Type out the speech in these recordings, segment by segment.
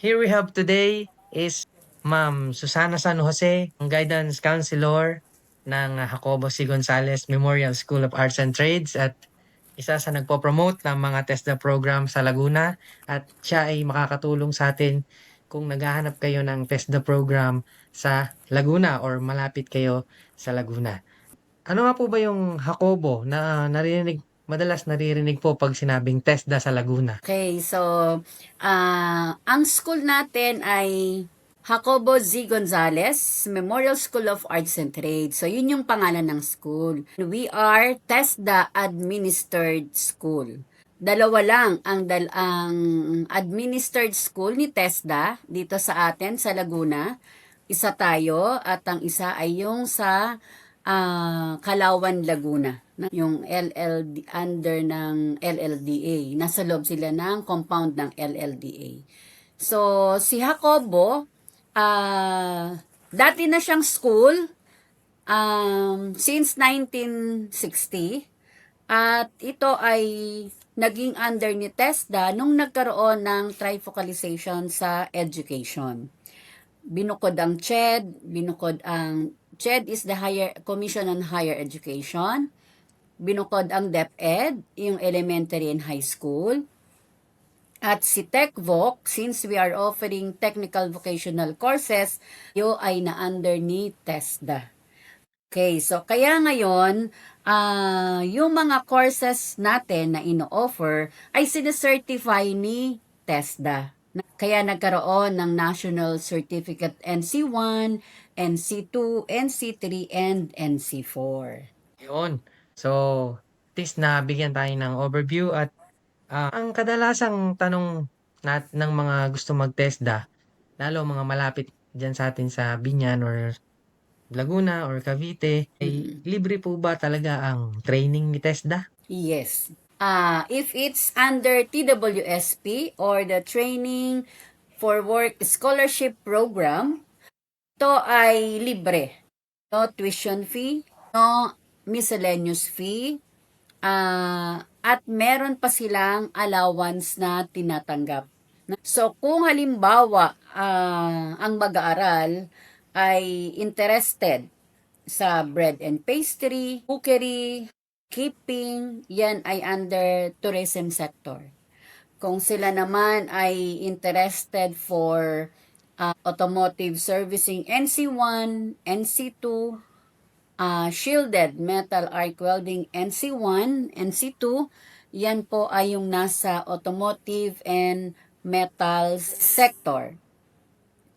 Here we have today is Ma'am Susana San Jose, ang Guidance Counselor ng Jacobo C. Gonzalez Memorial School of Arts and Trades at isa sa nagpo-promote ng mga TESDA program sa Laguna at siya ay makakatulong sa atin kung naghahanap kayo ng TESDA program sa Laguna or malapit kayo sa Laguna. Ano nga po ba yung Jacobo na madalas naririnig po pag sinabing TESDA sa Laguna? Okay, so ang school natin ay Jacobo Z. Gonzalez Memorial School of Arts and Trades. So, yun yung pangalan ng school. We are TESDA Administered School. Dalawa lang ang administered school ni TESDA dito sa atin sa Laguna. Isa tayo at ang isa ay yung sa Kalawan, Laguna. Yung LLD, under ng LLDA. Nasa loob sila ng compound ng LLDA. So, si Jacobo, dati na siyang school since 1960 at ito ay naging under ni TESDA nung nagkaroon ng trifocalization sa education. Binukod ang CHED is the Higher Commission on Higher Education. Binukod ang DepEd, yung elementary and high school. At si TechVoc, since we are offering technical vocational courses, yo ay na-under ni TESDA. Okay, so kaya ngayon, yung mga courses natin na ino-offer ay sinacertify ni TESDA. Kaya nagkaroon ng National Certificate NC1, NC2, NC3, and NC4. Yun. So, at least nabigyan tayo ng overview at ang kadalasang tanong ng mga gusto mag-TESDA, lalo mga malapit dyan sa atin sa Binyan or Laguna or Cavite, ay libre po ba talaga ang training ni TESDA? Yes. If it's under TWSP or the Training for Work Scholarship Program, ito ay libre. No tuition fee, no miscellaneous fee, at meron pa silang allowance na tinatanggap. So, kung halimbawa ang mag-aaral ay interested sa bread and pastry, cookery, keeping, yan ay under tourism sector. Kung sila naman ay interested for automotive servicing NC1, NC2, shielded metal arc welding NC1, NC2, yan po ay yung nasa automotive and metals sector.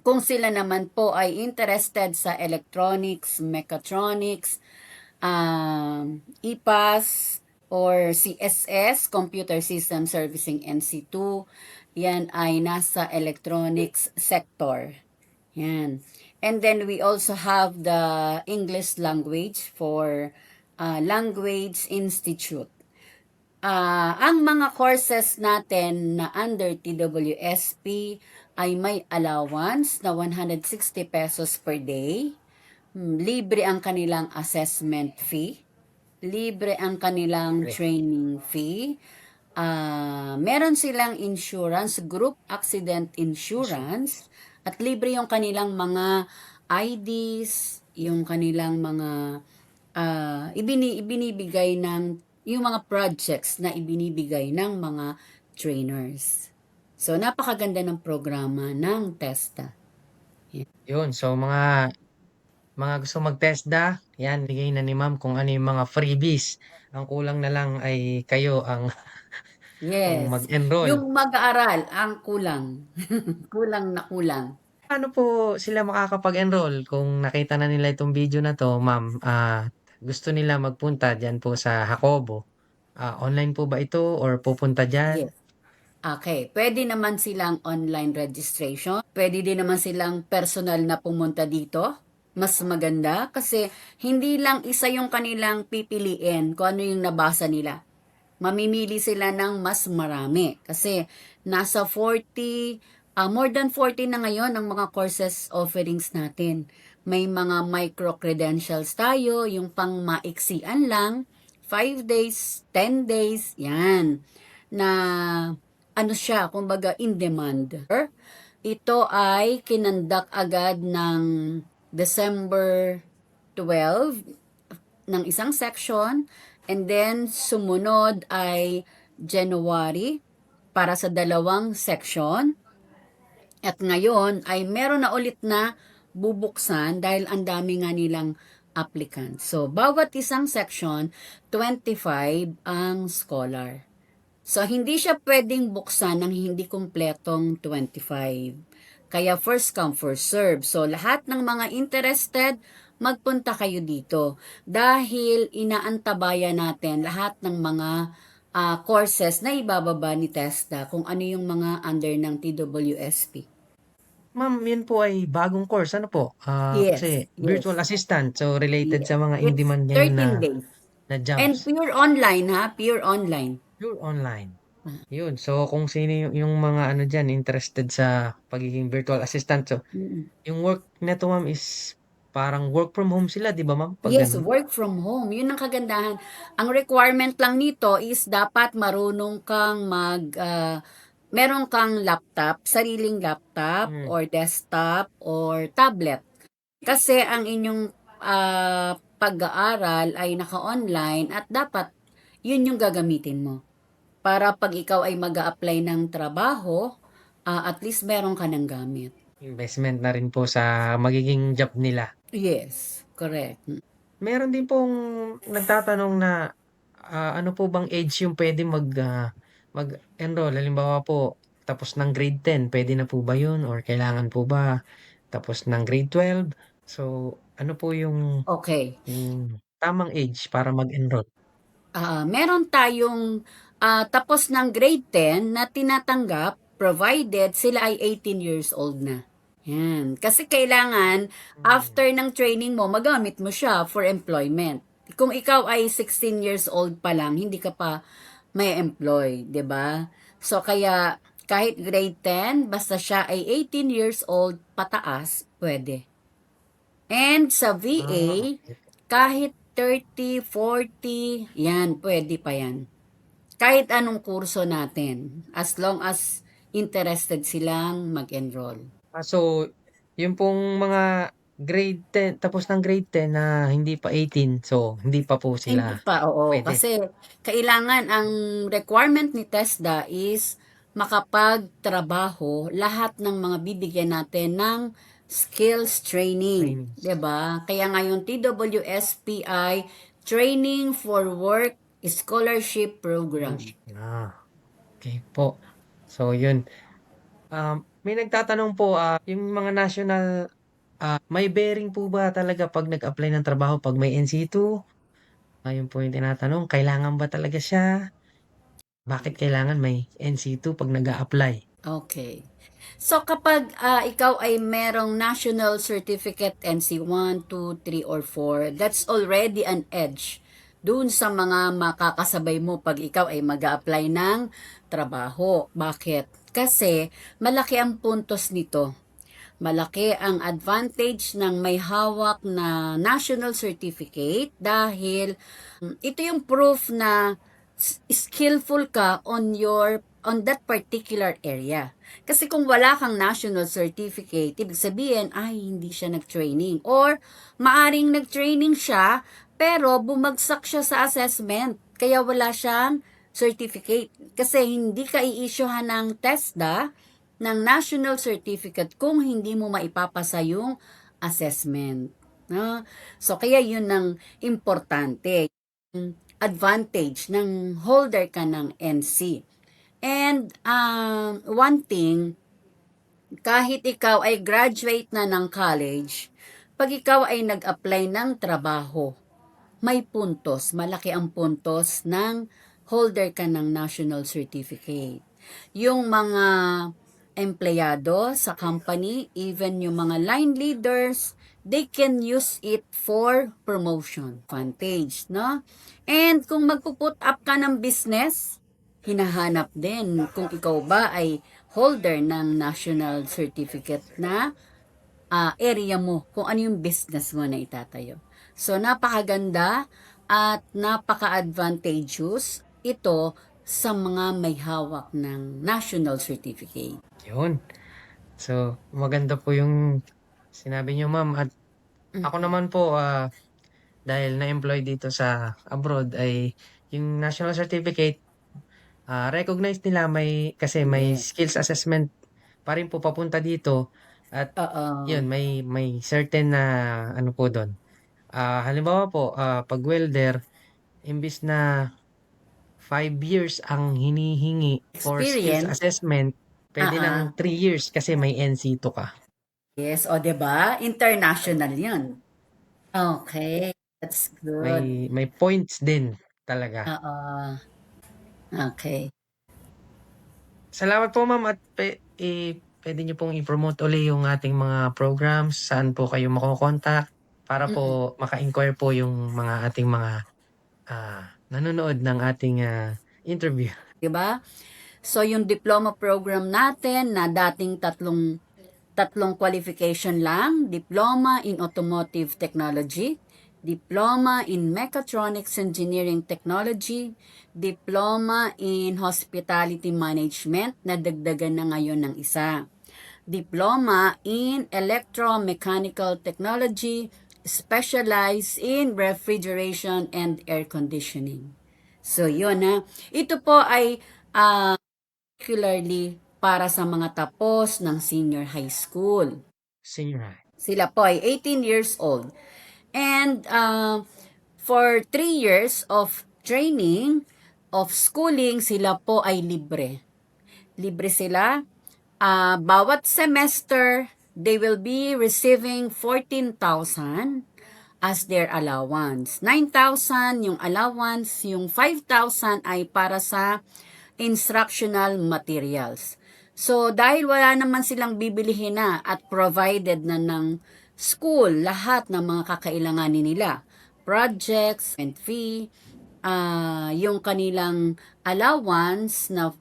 Kung sila naman po ay interested sa electronics, mechatronics, EPAS, or CSS, Computer System Servicing NC2, yan ay nasa electronics sector. Yan. And then we also have the English language for Language Institute. Ang mga courses natin na under TWSP ay may allowance na 160 pesos per day. Libre ang kanilang assessment fee. Libre ang kanilang training fee. Meron silang insurance, group accident insurance, at libre yung kanilang mga IDs, yung kanilang mga ibinibigay ng yung mga projects na ibinibigay ng mga trainers. So, napakaganda ng programa ng TESTA. Yun. So, mga gusto mag-TESDA, yan, bigay na ni ma'am kung ano yung mga freebies. Ang kulang na lang ay kayo ang Yes. mag-enroll. Yung mag-aaral, ang kulang. Kulang na kulang. Paano po sila makakapag-enroll kung nakita na nila itong video na 'to, ma'am? Gusto nila magpunta diyan po sa Jacobo. Online po ba ito or pupunta diyan? Yes. Okay, pwede naman silang online registration. Pwede din naman silang personal na pumunta dito. Mas maganda kasi hindi lang isa yung kanilang pipiliin kung ano yung nabasa nila. Mamimili sila ng mas marami kasi nasa 40, more than 40 na ngayon ang mga courses offerings natin. May mga micro-credentials tayo, yung pang maiksian lang, 5 days, 10 days, yan, na ano siya, kumbaga in demand. Ito ay kinandak agad ng December 12 ng isang section, and then sumunod ay January para sa dalawang section. At ngayon ay meron na ulit na bubuksan dahil ang dami nga nilang applicants. So, bawat isang section, 25 ang scholar. So, hindi siya pwedeng buksan ng hindi kumpletong 25. Kaya first come, first serve. So, lahat ng mga interested, magpunta kayo dito. Dahil inaantabayan natin lahat ng mga courses na ibababa ni TESDA kung ano yung mga under ng TWSP. Ma'am, yun po ay bagong course. Ano po? Yes, Kasi virtual yes, assistant. So, related yes. sa mga It's in-demand ngayon 13 days. na And jobs. pure online ha, pure online. Pure online. Yun. So, kung sino yung mga ano dyan, interested sa pagiging virtual assistant. So, Mm. yung work neto ma'am is parang work from home sila, di ba ma'am? Pag Yes, ganun. work from home. Yun ang kagandahan. Ang requirement lang nito is dapat marunong kang meron kang laptop, sariling laptop Mm. or desktop or tablet. Kasi ang inyong pag-aaral ay naka-online at dapat yun yung gagamitin mo. Para pag ikaw ay mag-a-apply ng trabaho, at least meron ka ng gamit. Investment na rin po sa magiging job nila. Yes, correct. Meron din pong nagtatanong na ano po bang age yung pwede mag-enroll? Halimbawa po, tapos ng grade 10, pwede na po ba yun? Or kailangan po ba tapos ng grade 12? So, ano po Okay. yung tamang age para mag-enroll? Meron tayong tapos ng grade 10 na tinatanggap provided sila ay 18 years old na. Yan. Kasi kailangan, Hmm. after ng training mo, magamit mo siya for employment. Kung ikaw ay 16 years old pa lang, hindi ka pa may employ, 'di ba? So kaya kahit grade 10, basta siya ay 18 years old pataas, pwede. And sa VA, Okay po. kahit 30, 40, yan, pwede pa yan. Kahit anong kurso natin, as long as interested silang mag-enroll. So, yung pong mga grade 10, tapos ng grade 10 na hindi pa 18, so hindi pa po Hindi sila pa, oo. pwede. Kasi kailangan ang requirement ni TESDA is makapagtrabaho lahat ng mga bibigyan natin ng skills training, Trainings. 'di ba? Kaya ngayon TWSPI Training for Work Scholarship Program. Scholarship. Okay po. So, yun. May nagtatanong po, yung mga national, may bearing po ba talaga pag nag-apply ng trabaho pag may NC2? Ayun po yung tinatanong, kailangan ba talaga siya? Bakit kailangan may NC2 pag nag-a-apply? Okay. So kapag ikaw ay merong national certificate NC 1, 2, 3, or 4, that's already an edge dun sa mga makakasabay mo pag ikaw ay mag apply ng trabaho. Bakit? Kasi malaki ang puntos nito. Malaki ang advantage ng may hawak na national certificate dahil ito yung proof na skillful ka on that particular area. Kasi kung wala kang national certificate, ibig sabihin, ay, hindi siya nag-training. Or, maaring nag-training siya, pero bumagsak siya sa assessment. Kaya wala siyang certificate. Kasi hindi ka i-issuehan ng TESDA ng national certificate kung hindi mo maipapasa yung assessment. No? So, kaya yun ang importante. Advantage ng holder ka ng NC. And one thing, kahit ikaw ay graduate na ng college, pag ikaw ay nag-apply ng trabaho, may puntos, malaki ang puntos ng holder ka ng national certificate. Yung mga empleyado sa company, even yung mga line leaders, they can use it for promotion advantage, no? And kung magpuput up ka ng business, hinahanap din kung ikaw ba ay holder ng national certificate na area mo, kung ano yung business mo na itatayo. So, napakaganda at napaka-advantageous ito sa mga may hawak ng national certificate. Yun. So, maganda po yung sinabi niyo, ma'am. At ako Mhm. naman po, dahil na-employ dito sa abroad ay yung national certificate, recognized nila kasi may Yes. skills assessment pa rin po papunta dito at Oo. yun, may certain na ano po dun. Halimbawa po, pag welder, imbis na 5 years ang hinihingi for skills Experience. assessment, pwede Ah. ng 3 years kasi may NC2 ka. Yes, o 'di ba? International 'yun. Okay, that's good. May points din talaga. Oo, okay. Salamat po, ma'am, at puwede niyo pong i-promote uli yung ating mga programs, saan po kayo mako-contact para po Mm, maka-inquire po yung mga ating mga, nanonood ng ating, interview. 'di ba? So yung diploma program natin na dating tatlong tatlong qualification lang, Diploma in Automotive Technology, Diploma in Mechatronics Engineering Technology, Diploma in Hospitality Management na dagdagan na ngayon ng isa. Diploma in Electromechanical Technology, specialized in refrigeration and air conditioning. So, yun ha. Ito po ay particularly para sa mga tapos ng senior high school. Senior high. Sila po ay 18 years old. And for 3 years of training, of schooling, sila po ay libre. Libre sila. Bawat semester, they will be receiving 14,000 as their allowance. 9,000 yung allowance, yung 5,000 ay para sa instructional materials. So, dahil wala naman silang bibilihin na at provided na ng school lahat ng mga kakailanganin nila, projects and fee, yung kanilang allowance na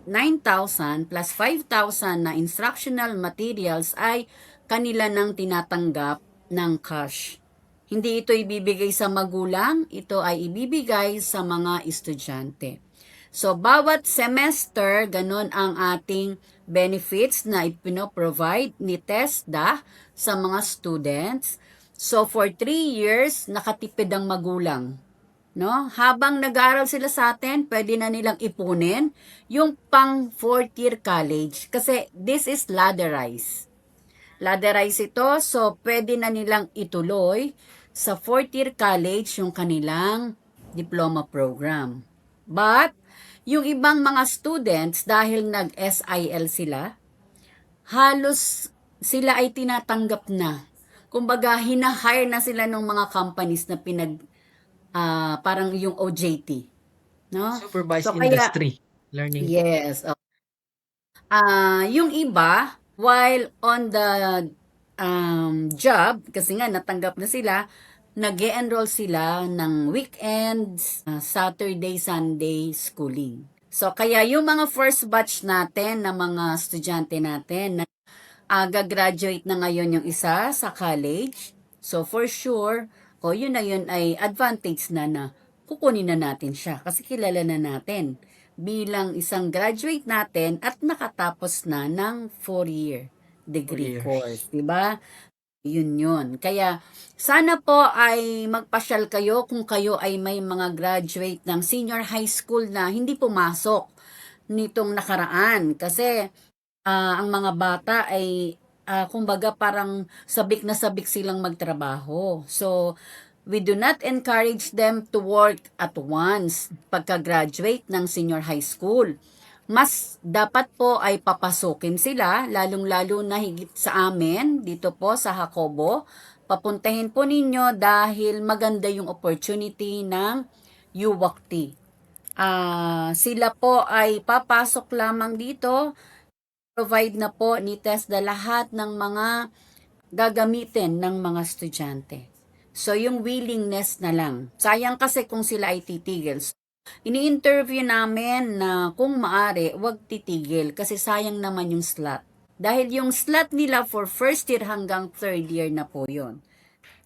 9,000 plus 5,000 na instructional materials ay kanila nang tinatanggap ng cash. Hindi ito ibibigay sa magulang, ito ay ibibigay sa mga estudyante. So, bawat semester, ganun ang ating benefits na ipino-provide ni TESDA sa mga students. So, for 3 years, nakatipid ang magulang. No? Habang nag-aaral sila sa atin, pwede na nilang ipunin yung pang fourth year college kasi this is ladderized. Ladderized ito, so pwede na nilang ituloy sa fourth year college yung kanilang diploma program. But, yung ibang mga students, dahil nag-SIL sila, halos sila ay tinatanggap na. Kumbaga, hinahire na sila ng mga companies na parang yung OJT. No? Supervised So, kaya, industry learning po. yes. Yung iba, while on the job, kasi nga natanggap na sila, nag enroll sila ng weekends, Saturday, Sunday schooling. So, kaya yung mga first batch natin na mga estudyante natin na gagraduate na ngayon yung isa sa college. So, for sure, yun na yun ay advantage na kukunin na natin siya kasi kilala na natin bilang isang graduate natin at nakatapos na ng 4-year 4 degree years. course, 'di ba? Yun yun. Kaya sana po ay magpasyal kayo kung kayo ay may mga graduate ng senior high school na hindi pumasok nitong nakaraan kasi ang mga bata ay kumbaga parang sabik na sabik silang magtrabaho. So, we do not encourage them to work at once pagka-graduate ng senior high school. Mas dapat po ay papasukin sila, lalong-lalo na higit sa amin dito po sa Jacobo. Papuntahin po ninyo dahil maganda yung opportunity ng UWACT. Sila po ay papasok lamang dito, provide na po ni TESDA lahat ng mga gagamitin ng mga estudyante. So, yung willingness na lang. Sayang kasi kung sila ay titigil. So, ini-interview namin na kung maari, wag titigil kasi sayang naman yung slot. Dahil yung slot nila for first year hanggang third year na po yun.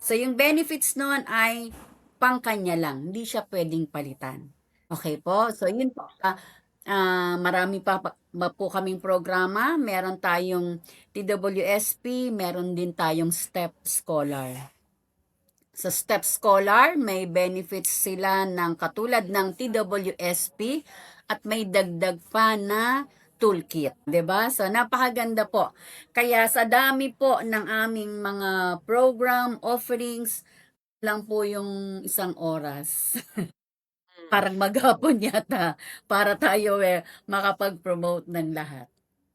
So, yung benefits noon ay pangkanya lang. Hindi siya pwedeng palitan. Okay po? So, yun po. Marami pa po kaming programa. Meron tayong TWSP, meron din tayong STEP Scholar. Sa STEP Scholar, may benefits sila ng katulad ng TWSP at may dagdag pa na toolkit, 'di ba? So napakaganda po. Kaya sa dami po ng aming mga program offerings lang po yung isang oras. Parang maghapon yata para tayo makapag-promote ng lahat.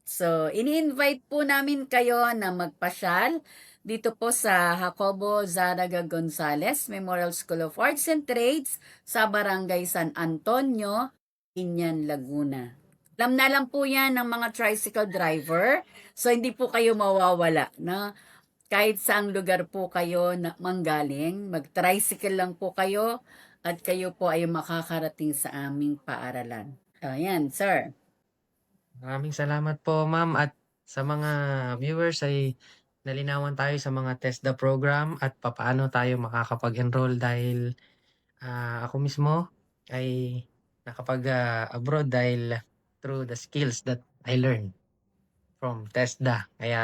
So, ini-invite po namin kayo na magpasyal dito po sa Jacobo Zaraga Gonzales Memorial School of Arts and Trades sa Barangay San Antonio, Inyan, Laguna. Alam na lang po yan ng mga tricycle driver, so hindi po kayo mawawala. Na kahit saang lugar po kayo na manggaling, mag-tricycle lang po kayo at kayo po ay makakarating sa aming paaralan. Ayan, sir. Maraming salamat po, ma'am, at sa mga viewers ay nalinawan tayo sa mga TESDA program at papaano tayo makakapag-enroll dahil ako mismo ay nakapag-abroad dahil through the skills that I learned from TESDA. Kaya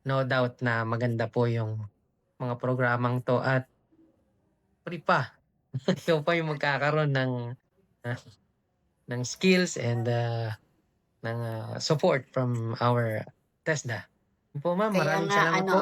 no doubt na maganda po yung mga programang 'to at free pa. Ikaw pa yung magkakaroon ah, ng skills and ng support from our TESDA. Yun po, ma'am, Kaya maraming nga salamat ano, po.